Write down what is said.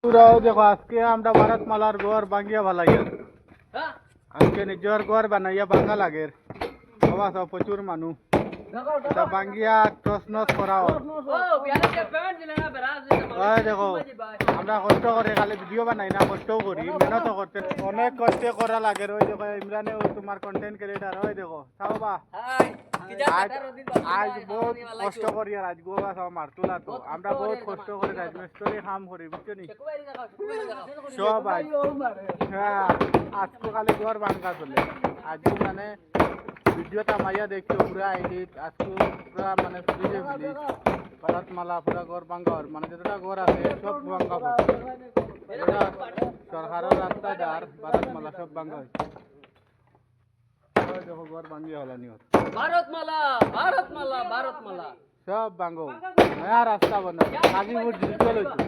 পুরাও দেখো আজকে আমরা ভারতমালার ঘর ভাঙিয়া ভালাইয়া আজকে নিজের ঘর বানাইয়া ভাঙা লাগে বাবা সব প্রচুর মানুষ এটা ভাঙিয়া টসনস করা হয়। ওই দেখো আমরা কষ্ট করে খালি ভিডিও বানাই না, কষ্টও করি, মেহনত করতে অনেক কষ্ট করা লাগে। ওই দেখো ইমরানে তোমার কন্টেন্ট ক্রিয়েটার, ওই দেখো চাও বা আজ বহুত কষ্ট করি আর আজ গোবা সব মারতুলা তো আমরা বহুত কষ্ট করে রাজমিস্ত্রি কাম করি বুঝছো নি সব আজ। হ্যাঁ আজকে খালি ঘর ভাঙ্গা চলে আজকে মানে ভিডিওটা মাইয়া দেখছো পুরা এডিট আজকে পুরা মানে ফ্রিজে ফ্রিজ ভারতমালা পুরা ঘর ভাঙ্গা মানে যতটা ঘর আছে সব ভাঙ্গা সরকারের রাস্তা যার ভারতমালা সব ভাঙ্গা হয়েছে। দেখো ঘর ভাঙ্গিয়া হলা নিয়ত ভারতমালা ভারতমালা ভারতমালা সব ভাঙ্গো নয়া রাস্তা বনা গাজীপুর ডিজিটাল হয়েছে।